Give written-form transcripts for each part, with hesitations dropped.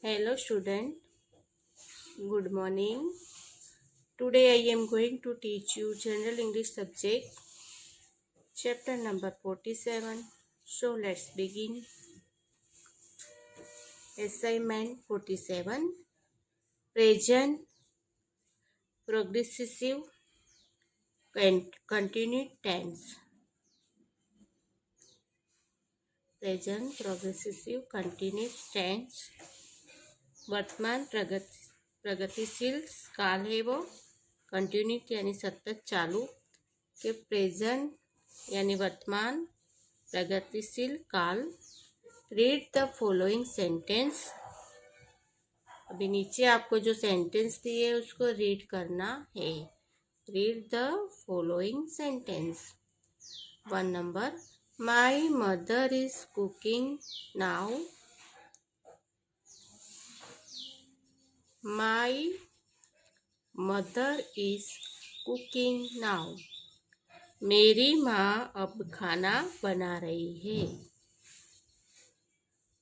Hello student, good morning. Today I am going to teach you General English subject, chapter number 47. So let's begin. Assignment 47. Present, progressive, and continued tense. Present, progressive, continued tense. वर्तमान प्रगतिशील काल है वो. कंटिन्यूट यानी सतत चालू. के present यानी वर्तमान प्रगतिशील काल. Read the following sentence. अभी नीचे आपको जो सेंटेंस दिए है उसको रीड करना है. Read the following sentence. 1 number, my mother is cooking now. My mother is cooking now. मेरी माँ अब खाना बना रही है.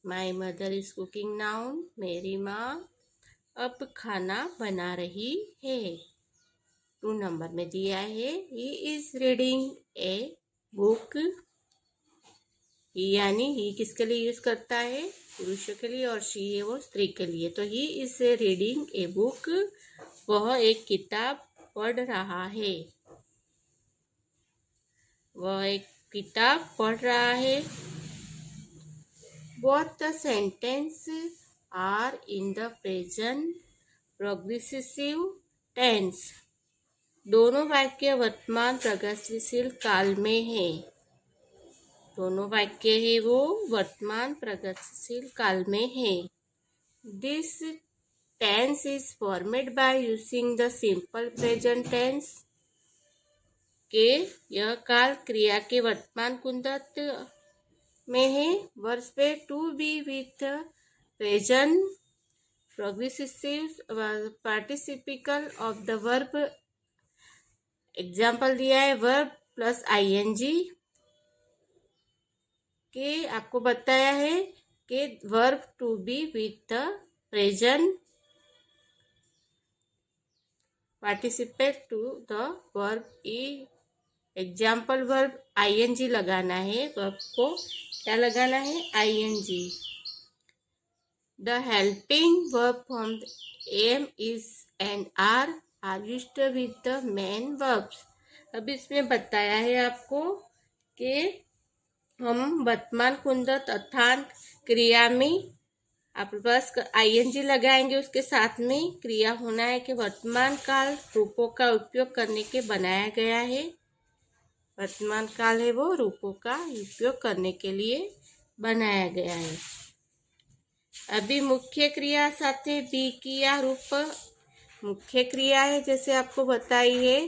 My mother is cooking now. मेरी माँ अब खाना बना रही है. 2 नंबर में दिया है, he is reading a book. यानी ही किसके लिए यूज करता है? पुरुषों के लिए, और शी है वो स्त्री के लिए. तो he is reading a book. वह एक किताब पढ़ रहा है. वह एक किताब पढ़ रहा है. Both the sentences are in the present progressive tense. दोनों वाक्य वर्तमान प्रगतिशील काल में है. दोनों वाक्य है वो वर्तमान प्रगतिशील काल में है. This tense is formed by using the simple present tense. के यह काल क्रिया के वर्तमान कुंदत में है. वर्ब पे to be with present progressive participial of the verb. Example दिया है वर्ब प्लस आईएनजी. के आपको बताया है कि verb to be with present participate to the verb. ई एग्जाम्पल वर्ब आईएनजी लगाना है. वर्ब को क्या लगाना है? ING. The helping verb from am is and are used with the main verbs. अब इसमें बताया है आपको कि हम वर्तमान कुंदत अर्थात क्रिया में आप बस आईएनजी लगाएंगे. उसके साथ में क्रिया होना है कि वर्तमान काल रूपों का उपयोग करने के बनाया गया है. वर्तमान काल है वो रूपों का उपयोग करने के लिए बनाया गया है. अभी मुख्य क्रिया साथे बी किया रूप. मुख्य क्रिया है जैसे आपको बताई है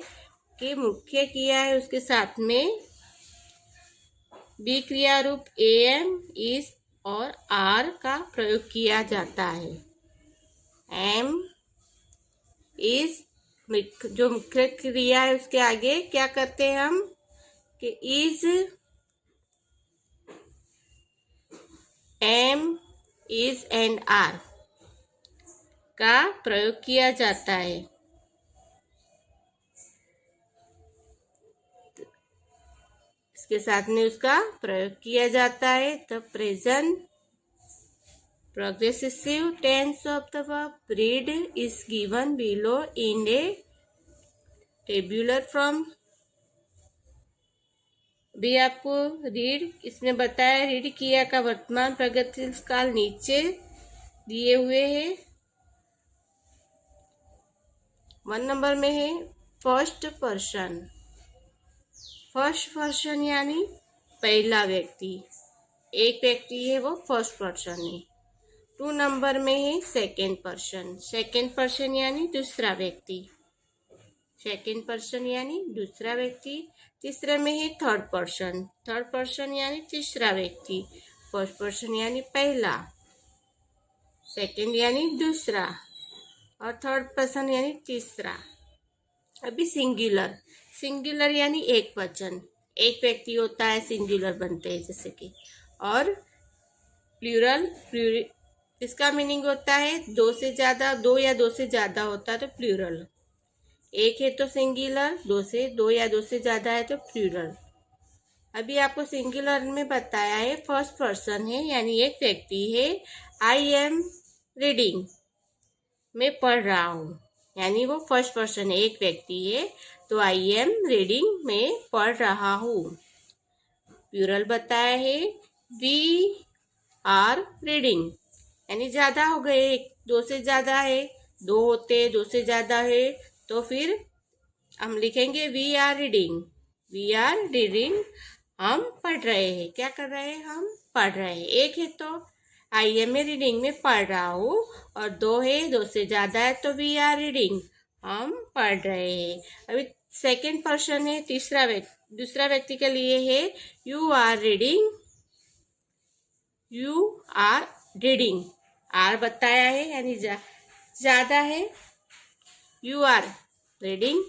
कि मुख्य क्रिया है उसके साथ में बी क्रिया रूप एम इज और आर का प्रयोग किया जाता है. एम इज जो मुख्य क्रिया है उसके आगे क्या करते हैं हम कि is, am is and are का प्रयोग किया जाता है. इसके साथ में उसका प्रयोग किया जाता है. The present progressive tense of the verb read is given below in a tabular form. भी आपको रीड इसमें बताया. रीड किया का वर्तमान प्रगतिशील काल नीचे दिए हुए हैं. 1 नंबर में है फर्स्ट पर्सन. फर्स्ट पर्सन यानी पहला व्यक्ति. एक व्यक्ति है वो फर्स्ट पर्सन है. 2 नंबर में है सेकेंड पर्सन. सेकेंड पर्सन यानी दूसरा व्यक्ति. सेकेंड पर्सन यानी दूसरा व्यक्ति. तीसरे में है थर्ड पर्सन. थर्ड पर्सन यानी तीसरा व्यक्ति. फर्स्ट पर्सन यानी पहला, सेकेंड यानी दूसरा, और थर्ड पर्सन यानी तीसरा. अभी सिंगुलर. सिंगुलर यानी एक वचन. एक व्यक्ति होता है, सिंगुलर बनते हैं जैसे कि. और प्लूरल इसका मीनिंग होता है दो से ज़्यादा, दो या दो से ज़्यादा होता है तो प्लूरल, एक है तो सिंगुलर, दो या दो से ज़्यादा है तो प्लूरल। अभी आपको सिंगुलर में बताया है, फर्स्ट पर्सन है यानी एक व्यक्ति है। आई एम रीडिंग, मैं पढ़ रहा हूँ, यानी वो फर्स्ट पर्सन है, एक व्यक्ति है, तो आई एम रीडिंग, मैं पढ़ रहा हूँ। प्लूरल बताया है, वी आर रीडिंग, यानी ज़्यादा हो गए, दो से ज़्यादा है, दो होते, दो से ज़्यादा है, तो फिर हम लिखेंगे we are reading. We are reading, हम पढ़ रहे हैं। क्या कर रहे हैं? हम पढ़ रहे हैं। एक है तो आई एम ए रीडिंग, में पढ़ रहा हूँ, और दो है, दो से ज़्यादा है तो वी आर रीडिंग, हम पढ़ रहे हैं। अभी सेकेंड पर्सन है, दूसरा व्यक्ति के लिए है, you are reading, you are reading, are बताया है यानी ज़्यादा है। यू आर रीडिंग,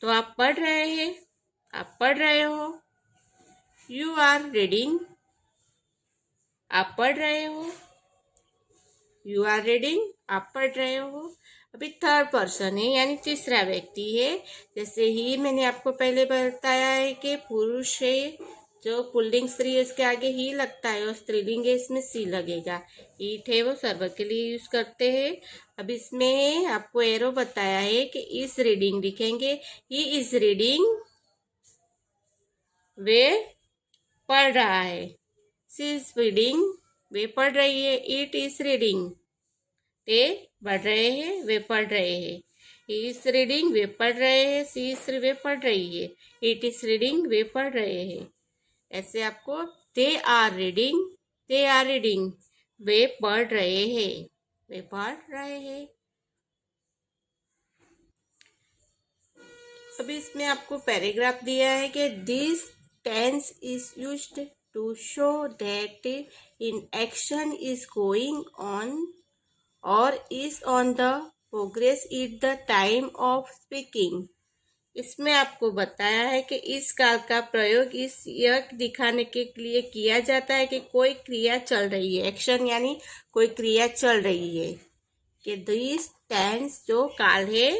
तो आप पढ़ रहे हैं, आप पढ़ रहे हो। यू आर रीडिंग, आप पढ़ रहे हो। यू आर रीडिंग, आप पढ़ रहे हो। अभी थर्ड पर्सन है यानी तीसरा व्यक्ति है। जैसे ही मैंने आपको पहले बताया है कि पुरुष है, जो पुल्लिंग स्त्री है उसके आगे ही लगता है, और स्त्रीलिंग है इसमें सी लगेगा। ईट है वो सर्व के लिए यूज करते हैं। अब इसमें आपको एरो बताया है कि इस रीडिंग लिखेंगे, ही इज रीडिंग, वे पढ़ रहा है। सी इज रीडिंग, वे पढ़ रही है। इट इज रीडिंग, ते पढ़ रहे हैं, वे पढ़ रहे हैं। ही इज रीडिंग, वे पढ़ रहे हैं। सी इज, वे पढ़ रही है। इट इज रीडिंग, वे पढ़ रहे हैं। ऐसे आपको दे आर रीडिंग, वे पढ़ रहे हैं, वे पढ़ रहे हैं। अभी इसमें आपको पैराग्राफ दिया है कि this tense is used to show that in action is going on और is on the progress at the time of speaking. इसमें आपको बताया है कि इस काल का प्रयोग यह दिखाने के लिए किया जाता है कि कोई क्रिया चल रही है। एक्शन यानी कोई क्रिया चल रही है। कि दिस टेंस, जो काल है,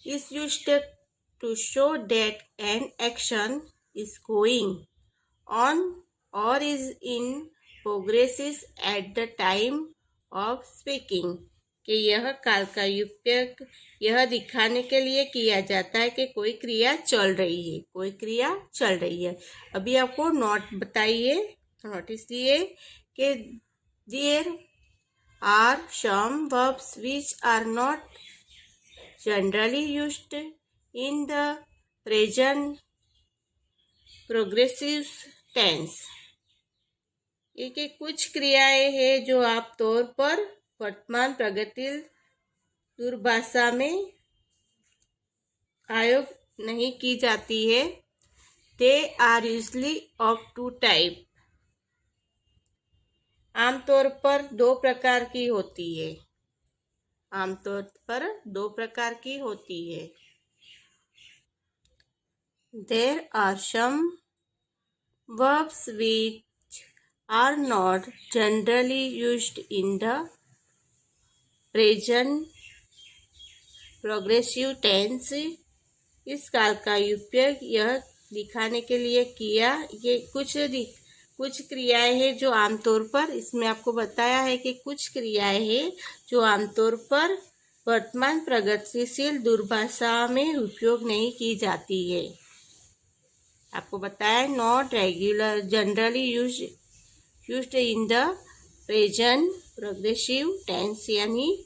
is used to show that an action is going on or is in progress at the time of speaking। कि यह काल का उपयोग यह दिखाने के लिए किया जाता है कि कोई क्रिया चल रही है, कोई क्रिया चल रही है। अभी आपको नोट बताइए, नोटिस दिए कि there are some verbs which are not generally used in the present progressive tense। ये कि कुछ क्रियाएं हैं जो आप तौर पर वर्तमान प्रगतिशील दूरभाषा में आयोग नहीं की जाती है। They are usually of two type, आमतौर पर दो प्रकार की होती है, आमतौर पर दो प्रकार की होती है। There are some verbs which are not generally used in the present progressive tense। इस काल का उपयोग यह दिखाने के लिए किया, ये कुछ क्रियाएं हैं जो आमतौर पर, इसमें आपको बताया है कि कुछ क्रियाएं हैं जो आमतौर पर वर्तमान प्रगतिशील दूरभाषा में उपयोग नहीं की जाती है। आपको बताया not regular generally used in the present progressive tense, यानी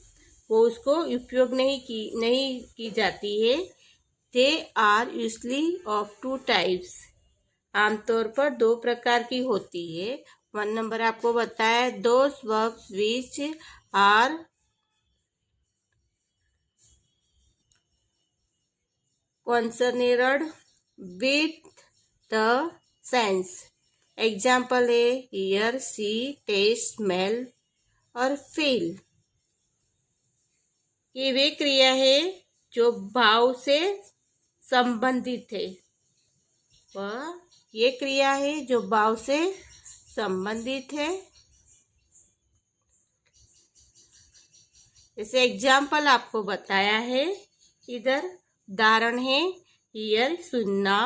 वो उसको उपयोग नहीं की जाती है। They are usually of two types, आमतौर पर दो प्रकार की होती है। 1 नंबर आपको बताया those verbs which are concerned with the sense. Example है हियर, सी, टेस्ट, स्मेल और फील। ये वे क्रिया है जो भाव से संबंधित है, वह ये क्रिया है जो भाव से संबंधित है। जैसे एग्जाम्पल आपको बताया है, इधर उदाहरण है, ईयर सुनना,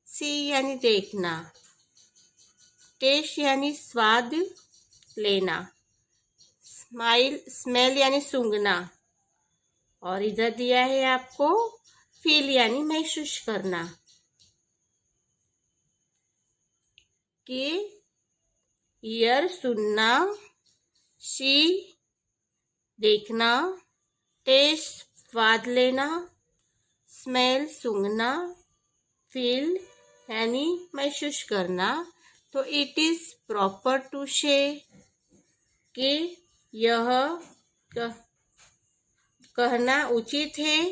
सी यानी देखना, टेस्ट यानी स्वाद लेना, स्मेल यानी सूंघना, और इधर दिया है आपको फील यानी महसूस करना। कि ईयर सुनना, सी देखना, टेस्ट स्वाद लेना, स्मेल सूंघना, फील यानी महसूस करना। तो इट इज प्रॉपर टू से कि यह कहना उचित है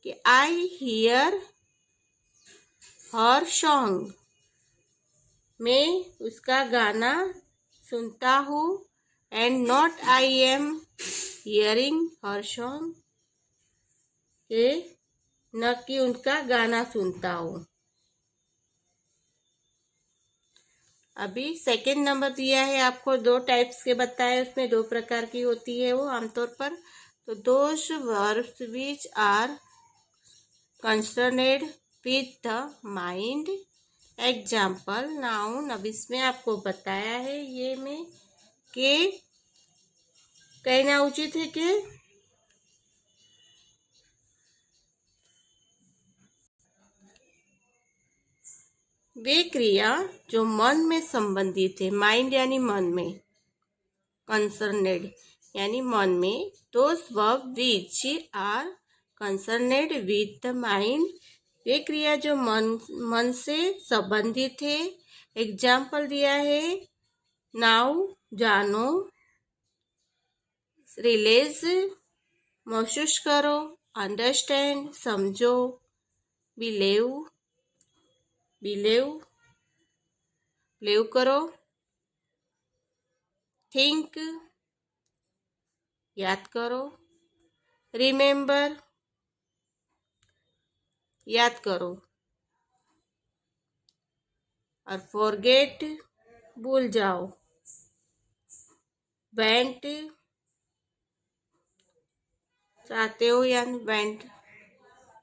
कि आई हियर हर सॉन्ग, मैं उसका गाना सुनता हूँ, and not I am hearing her song, के न कि उनका गाना सुनता हूँ। अभी सेकंड नंबर दिया है आपको, 2 टाइप्स के बताए, उसमें 2 प्रकार की होती है वो आमतौर पर। तो those verbs which are concerned with the mind, example noun. अब इसमें आपको बताया है ये में कि कहना उचित है कि वे क्रिया जो मन में संबंधित है, माइंड यानी मन में, कंसर्नेड यानी मन में, those verb which are concerned with the mind, वे क्रिया जो मन से संबंधित है। एग्जाम्पल दिया है, नाउ जानो, रिलेज महसूस करो, अंडरस्टैंड समझो, बिलीव बिलीव करो, थिंक याद करो, रिमेम्बर याद करो, और फॉरगेट भूल जाओ, वेंट चाहते हो या वेंट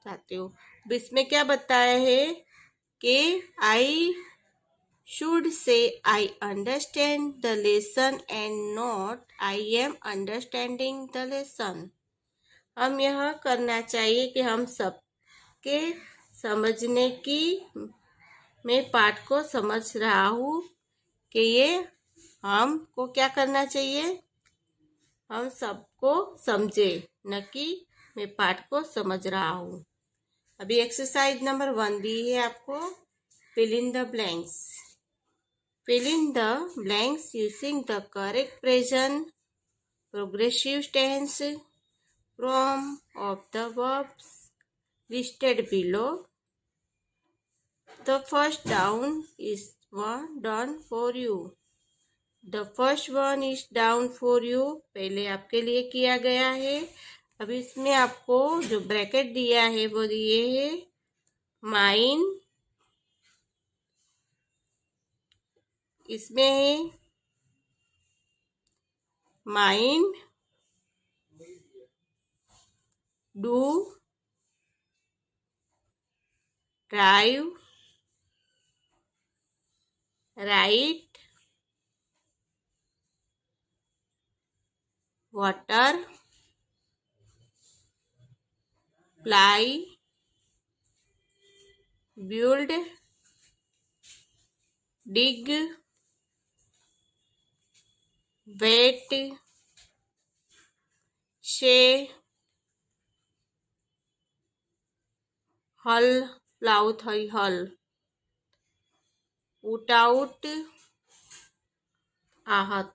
चाहते हो। अब इसमें क्या बताया है कि I should say I understand the lesson and not I am understanding the lesson. हम यह करना चाहिए कि हम सबके समझने की, मैं पाठ को समझ रहा हूँ, कि ये हमको क्या करना चाहिए, हम सबको समझे, न कि मैं पाठ को समझ रहा हूँ। अभी एक्सरसाइज नंबर 1 दी है आपको, fill in the blanks. Fill in the blanks using the correct present progressive tense form of the verbs listed below. The first down is done for you. The first one is down for you. पहले आपके लिए किया गया है। अब इसमें आपको जो ब्रैकेट दिया है वो दिए है माइन, इसमें है mind, do, drive, right, water, fly, build, dig, wait, say, hull, plow थई हल, put out आहत,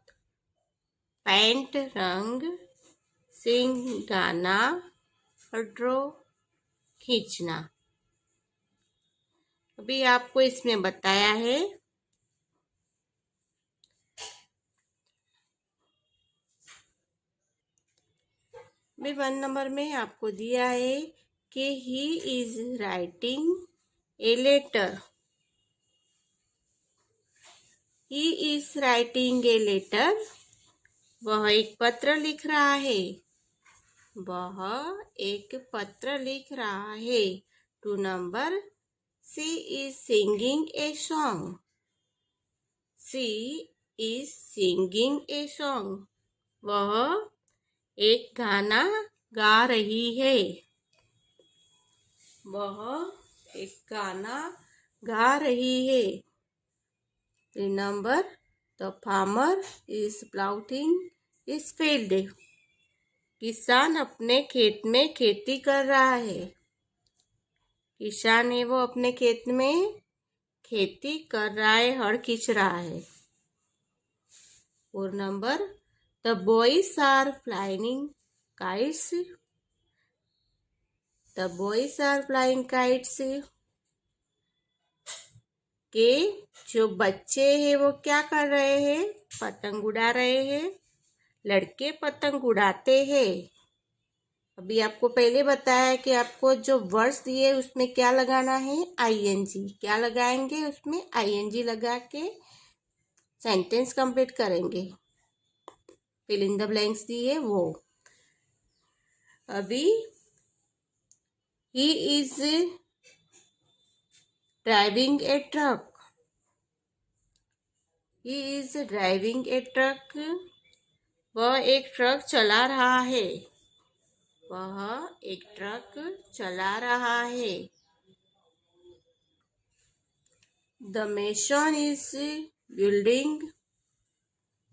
पेंट रंग, सिंग गाना, ड्रॉ खींचना। अभी आपको इसमें बताया है भी 1 नंबर में आपको दिया है कि he is writing a letter, he is writing a letter, वह एक पत्र लिख रहा है। वह एक पत्र लिख रहा है। 2 number, she is singing a song. She is singing a song. वह एक गाना गा रही है। वह एक गाना गा रही है। 3 number, the farmer is ploughing is field. किसान अपने खेत में खेती कर रहा है। किसान है वो अपने खेत में खेती कर रहा है, हल खींच रहा है। 4 number, the boys are flying kites. The boys are flying kites. के जो बच्चे हैं वो क्या कर रहे हैं? पतंग उड़ा रहे हैं। लड़के पतंग उड़ाते हैं। अभी आपको पहले बताया कि आपको जो वर्ड्स दिए उसमें क्या लगाना है? आईएनजी। क्या लगाएंगे? उसमें आईएनजी लगा के सेंटेंस कंप्लीट करेंगे। फिल इन द ब्लैंक्स दिए वो। अभी he is driving a truck. He is driving a truck. वह एक ट्रक चला रहा है। वह एक ट्रक चला रहा है। The mason is building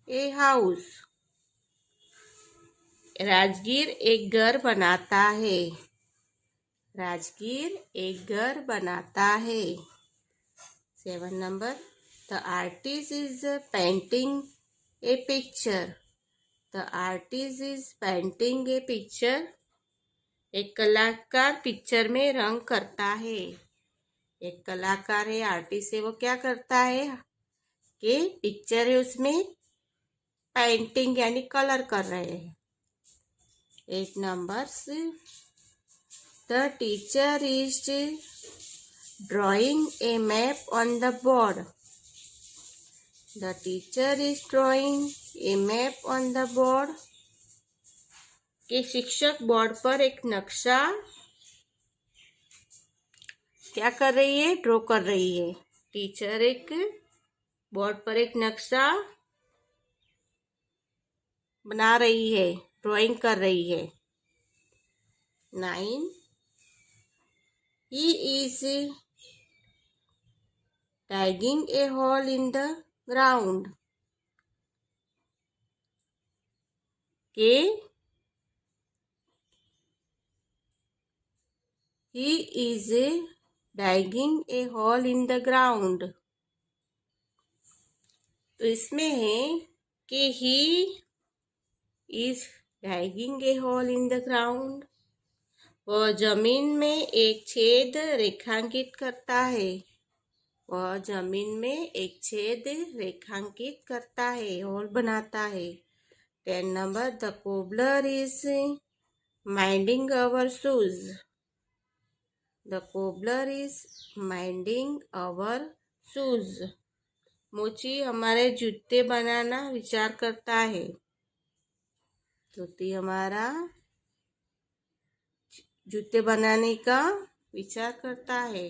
a house. Rajgir एक घर बनाता है। राजगीर एक घर बनाता है। 7 number, the artist is painting a picture. The artist is painting a picture. एक कलाकार पिक्चर में रंग करता है। एक कलाकार है, आर्टिस्ट है, वो क्या करता है कि पिक्चर है उसमें पेंटिंग यानी कलर कर रहे हैं। 8 numbers, the teacher is drawing A map on the board. The teacher is drawing A map on the board. कि शिक्षक बोर्ड पर एक नक्शा क्या कर रही है? ड्रॉ कर रही है। टीचर एक बोर्ड पर एक नक्शा बना रही है, ड्राइंग कर रही है। 9, he is digging a hole in the ground. के he is digging a hole in the ground. तो इसमें है कि he is digging a hole in the ground. वह जमीन में एक छेद रेखांकित करता है। वह जमीन में एक छेद रेखांकित करता है, होल बनाता है। 10 number, the cobbler is minding our shoes. The cobbler is minding our shoes. मोची हमारे जूते बनाना विचार करता है। मोची हमारा जूते बनाने का विचार करता है।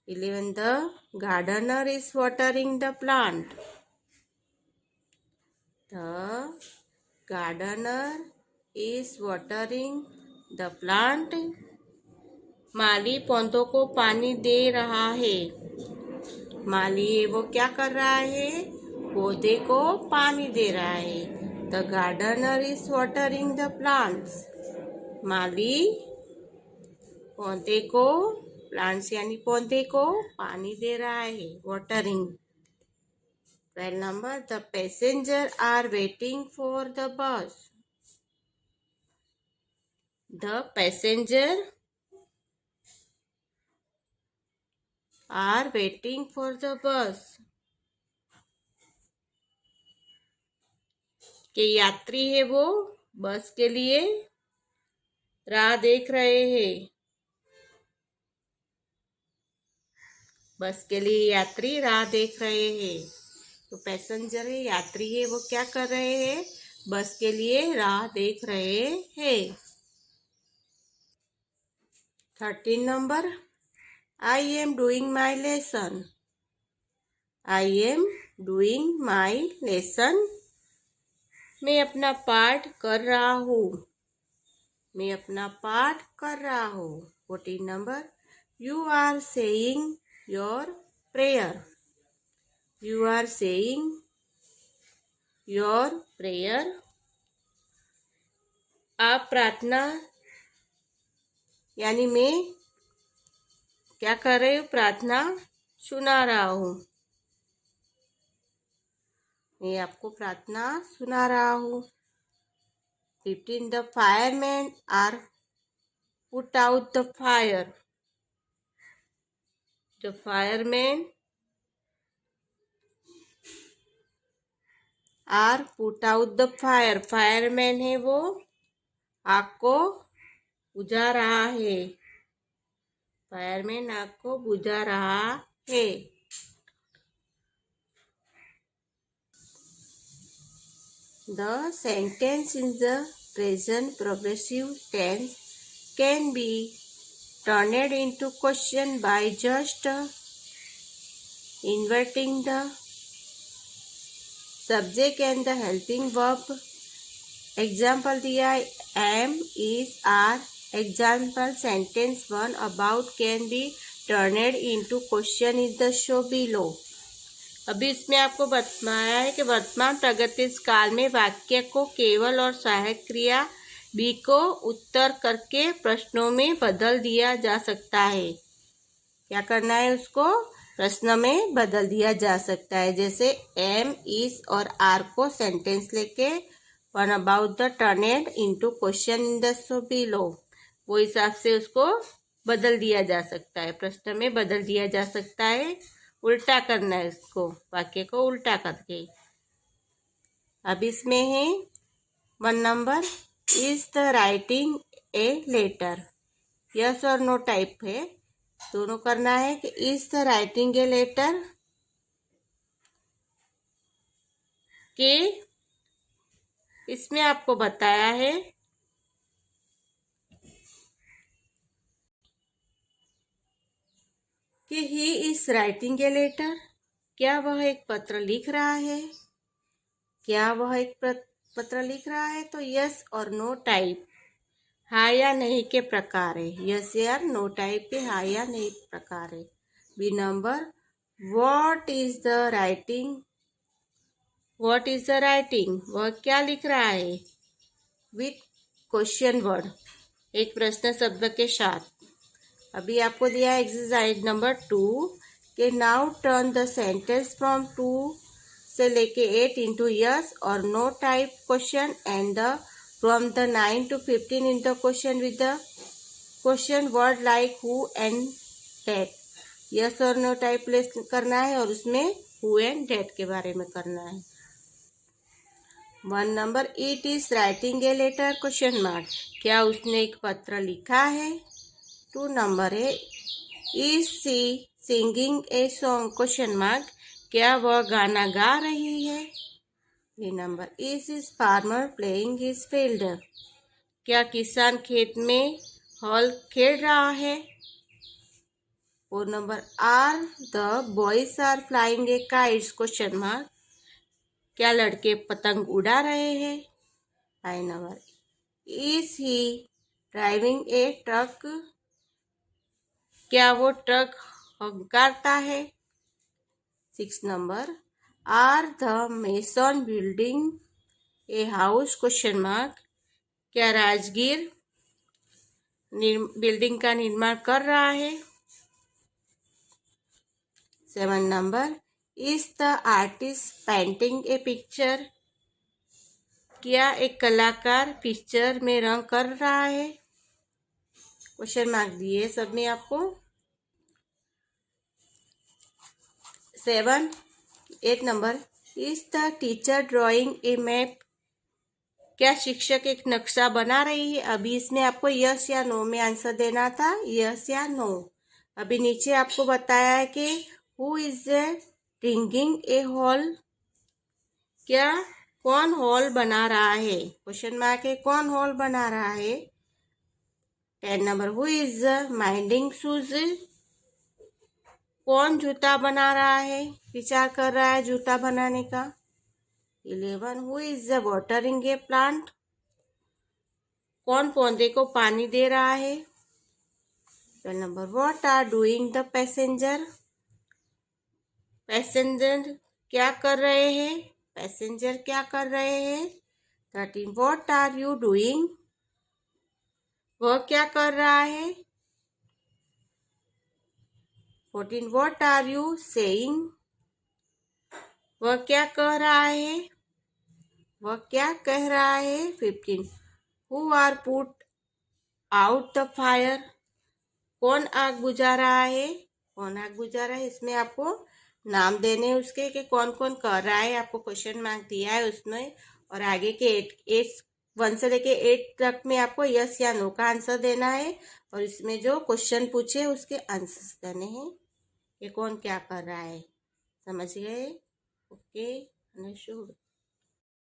11, the gardener is watering the plant. The gardener is watering the plant. माली पौधों को पानी दे रहा है। माली वो क्या कर रहा है? पौधे को पानी दे रहा है। The gardener is watering the plants. माली पौधे को, प्लांट्स यानी पौधे को पानी दे रहा है, watering. 12 number, the passenger are waiting for the bus. The passenger are waiting for the bus. के यात्री है वो बस के लिए राह देख रहे हैं। बस के लिए यात्री राह देख रहे हैं। तो पैसेंजर है, यात्री है, वो क्या कर रहे हैं? बस के लिए राह देख रहे हैं। 13 number, I am doing my lesson. I am doing my lesson. मैं अपना पाठ कर रहा हूँ। मैं अपना पाठ कर रहा हूँ। 14 number, You are saying your prayer. You are saying your prayer. आप प्रार्थना यानी मैं क्या कर रही हूँ? प्रार्थना सुना रहा हूँ। मैं आपको प्रार्थना सुना रहा हूँ। 15, The firemen are put out the fire. The firemen are put out the fire. Fireman है वो आग को बुझा रहा है। फायरमैन आग को बुझा रहा है। The sentence in the present progressive tense can be turned into question by just inverting the subject and the helping verb. Example दिया है am, is, are. Example sentence 1 about can be turned into question in the show below. अभी इसमें आपको बताया है कि वर्तमान प्रगतिज काल में वाक्य को केवल और सहायक क्रिया बी को उत्तर करके प्रश्नों में बदल दिया जा सकता है। क्या करना है? उसको प्रश्न में बदल दिया जा सकता है। जैसे एम, इज और आर को सेंटेंस लेके one about the turned into question in the show below, वो हिसाब से उसको बदल दिया जा सकता है, प्रश्न में बदल दिया जा सकता है। उल्टा करना है उसको, वाक्य को उल्टा करके। अब इसमें है 1 number, is the writing a letter. Yes और नो टाइप है, दोनों करना है कि is the writing a letter के इसमें आपको बताया है कि he is writing a letter, क्या वह एक पत्र लिख रहा है? क्या वह एक पत्र लिख रहा है? तो यस और नो टाइप हाँ या नहीं के प्रकार है। यस या नो टाइप के हाँ या नहीं प्रकार है। B number, what is the writing. What is the writing, वह क्या लिख रहा है? विथ क्वेश्चन वर्ड, एक प्रश्न शब्द के साथ। अभी आपको दिया है एक्सरसाइज नंबर 2 के now turn the sentence from 2 से लेके 8 इंटू यस और no type question and the from the 9 to 15 in the question with the question word like who and that. Yes और नो टाइप प्लेस करना है और उसमें who and that के बारे में करना है। 1 number, it is writing a letter question mark, क्या उसने एक पत्र लिखा है? 2 नंबर है, is she singing a song question mark, क्या वह गाना गा रही है? 3 number, is farmer playing his field, क्या किसान खेत में हॉल खेल रहा है? 4 number, are the boys are flying a kites question mark, क्या लड़के पतंग उड़ा रहे हैं? 5 number, is he driving a truck, क्या वो ट्रक हंकारता है? 6 number, are the mason building a house question mark, क्या राजगीर बिल्डिंग का निर्माण कर रहा है? 7 number, is the artist painting a picture, क्या एक कलाकार पिक्चर में रंग कर रहा है? क्वेश्चन मार्क दिए सब में आपको। 8 number, is the teacher drawing A map, क्या शिक्षक एक नक्शा बना रही है? अभी इसमें आपको यस या नो में आंसर देना था, यस या नो। अभी नीचे आपको बताया है कि who is ringing A hall, क्या कौन हॉल बना रहा है? क्वेश्चन मार्क है, कौन हॉल बना रहा है? 10 number, who is minding shoes? कौन जूता बना रहा है, विचार कर रहा है जूता बनाने का? 11, who is watering a plant? कौन पौधे को पानी दे रहा है? 12 number, what are doing the passenger? Passenger क्या कर रहे हैं? पैसेंजर क्या कर रहे हैं? 13, व्हाट आर यू डूइंग? वह क्या कर रहा है? 14, व्हाट आर यू सेइंग? वह क्या कह रहा है? वह क्या कह रहा है? 15, who are put out the fire? कौन आग बुझा रहा है? कौन आग बुझा रहा है? इसमें आपको नाम देने उसके कि कौन कौन कर रहा है, आपको क्वेश्चन मार्क दिया है उसमें। और आगे के 1 से लेके 8 तक में आपको यस या नो का आंसर देना है। और इसमें जो क्वेश्चन पूछे उसके आंसर्स देने हैं कि कौन क्या कर रहा है। समझ गए? ओके, शुभ।